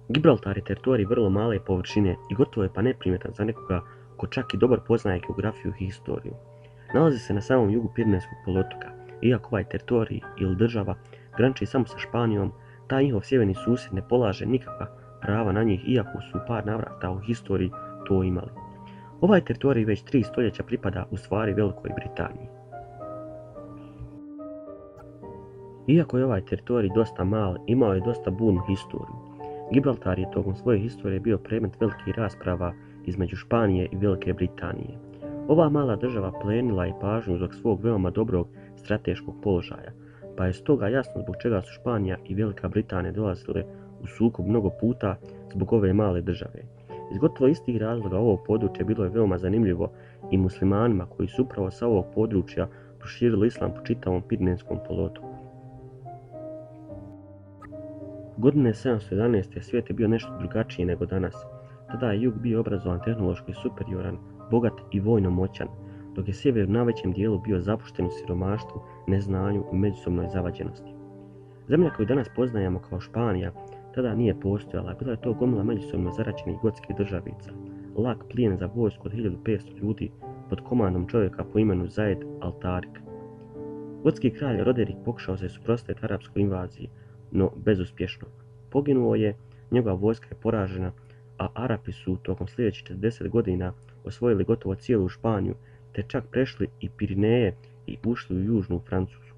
Gibraltar je teritorij vrlo male površine i gotovo je pa neprimjetan za nekoga ko čak i dobro poznaje geografiju i historiju. Nalazi se na samom jugu Pirinejskog poluotoka, iako ovaj teritorij ili država graniči samo sa Španijom, taj njihov sjeverni susjed ne polaže nikakva prava na njih iako su u par navrata u historiji to imali. Ovaj teritorij već 3 stoljeća pripada u stvari Velikoj Britaniji. Iako je ovaj teritorij dosta mal, imao je dosta burnu historiju. Gibraltar je tokom svoje historije bio predmet velikih rasprava između Španije i Velike Britanije. Ova mala država plenila je pažnju zbog svog veoma dobrog strateškog položaja, pa je stoga jasno zbog čega su Španija i Velika Britanija dolazile u sukob mnogo puta zbog ove male države. Iz gotovo istih razloga ovo područje bilo je veoma zanimljivo i muslimanima koji su upravo sa ovog područja proširili islam po čitavom Pirinejskom poluotoku. Godine 711. svijet je bio nešto drugačiji nego danas. Tada je jug bio obrazovan, tehnološki superioran, bogat i vojno moćan, dok je sjever u najvećem dijelu bio zapušten u siromaštvu, neznanju i međusobnoj zavađenosti. Zemlja koju danas poznajemo kao Španija tada nije postojala, bila je to gomila međusobno zaraćenih gotskih državica, lak plijen za vojsku od 1500 ljudi pod komandom čovjeka po imenu Zaid al-Tarik. Gotski kralj Roderik pokušao se suprotstaviti arapskoj invaziji, no bezuspješno. Poginuo je, njegova vojska je poražena, a Arapi su tokom sljedećih 40 godina osvojili gotovo cijelu Španiju, te čak prešli i Pirineje i ušli u južnu Francusku.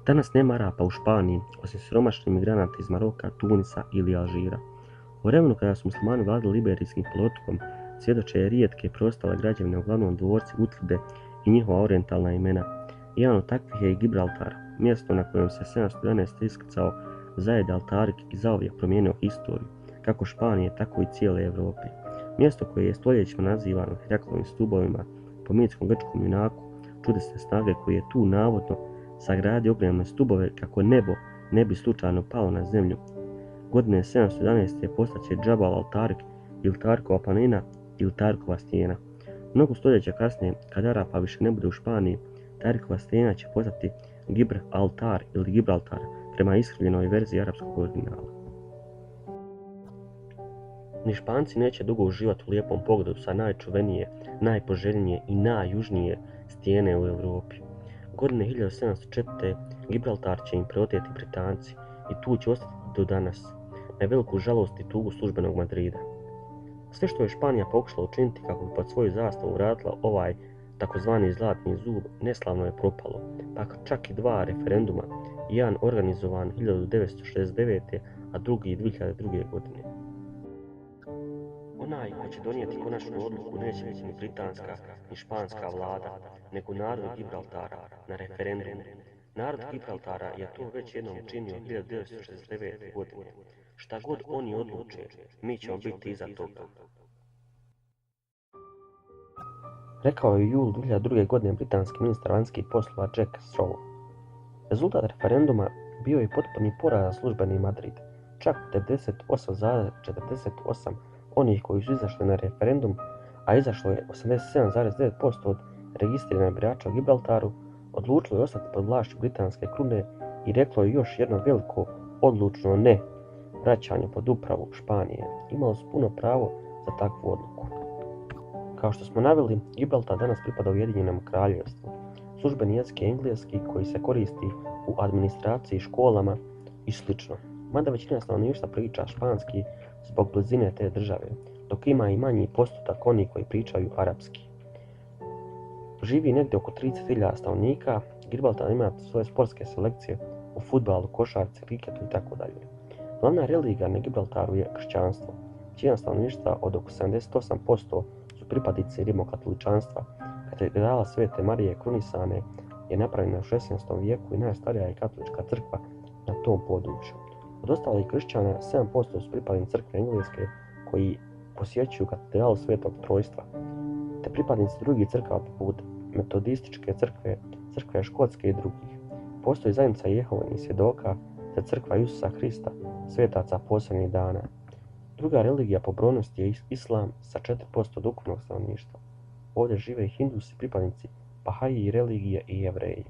Danas nema Arapa u Španiji, osim siromašnih migranata iz Maroka, Tunisa ili Alžira. U vremenu kada su muslimani vladali Iberijskim poluotokom, svjedoče rijetke preostale građevine, uglavnom dvorci, utvrde i njihova orijentalna imena. Jedan od takvih je i Gibraltar, mjesto na kojem se 711. iskrcao Zaid al-Tarik i zauvijek promijenio historiju, kako Španije, tako i cijele Europe. Mjesto koje je stoljećima nazivano Heraklovim stubovima po mitskom grčkom junaku čudesne snage koji je tu navodno sagradio ogromne stubove kako nebo ne bi slučajno palo na zemlju. Godine 711. postaće Džabal al-Tarik ili Tarikova planina ili Tarikova stijena. Mnogo stoljeća kasnije, kad Arapa više ne bude u Španiji, Tarikova stijena će postati Gibr al-Tar ili Gibraltar prema iskrivljenoj verziji arapskog originala. Ni Španci neće dugo uživati u lijepom pogledu sa najčuvenije, najpoželjnije i najjužnije stijene u Europi. Godine 1704. Gibraltar će im preoteti Britanci i tu će ostati do danas, na veliku žalost i tugu službenog Madrida. Sve što je Španija pokušala učiniti kako bi pod svoju zastavu vratila ovaj takozvani zlatni zub neslavno je propalo, pa čak i 2 referenduma, jedan organizovan 1969. a drugi 2002. godine. Onaj ko će donijeti konačnu odluku neće biti ni britanska ni španska vlada, nego narod Gibraltara na referendumu. Narod Gibraltara je to već jednom učinio 1969. godine. Šta god oni odluče, mi ćemo biti iza toga. Rekao je u julu 2002. godine britanski ministar vanjskih poslova Jack Straw. Rezultat referenduma bio je potpuni poraz za službeni Madrid. Čak 98,48% onih koji su izašli na referendum, a izašlo je 87,9% od registriranih birača u Gibraltaru, odlučilo je ostati pod vlašću britanske krune i reklo je još jedno veliko, odlučno ne vraćanju pod upravu Španije. Imalo su puno pravo za takvu odluku. Kao što smo naveli, Gibraltar danas pripada Ujedinjenom kraljevstvu. Službeni jezik je engleski koji se koristi u administraciji, školama i sl. Mada većina stanovništva priča španski zbog blizine te države, dok ima i manji postotak onih koji pričaju arapski. Živi negdje oko 30.000 stanovnika, Gibraltar ima svoje sportske selekcije u fudbalu, košarci, kriketu itd. Glavna religija na Gibraltaru je kršćanstvo. Većina stanovništva od oko 78% su pripadnici rimokatoličanstva. Katedrala Svete Marije Krunisane je napravljena u 16. vijeku i najstarija je katolička crkva na tom području. Od ostalih kršćana 7% su pripadnici crkve engleske koji posjećuju katedralu Svetog Trojstva, te pripadnici drugih crkava poput metodističke crkve, crkve škotske i drugih. Postoji zajednica Jehovnih svjedoka te crkva Isusa Krista, svetaca posljednjih dana. Druga religija po brojnosti je islam sa 4% od ukupnog stanovništva. Ovdje žive i Hindusi, pripadnici Bahaji religije i Jevreji.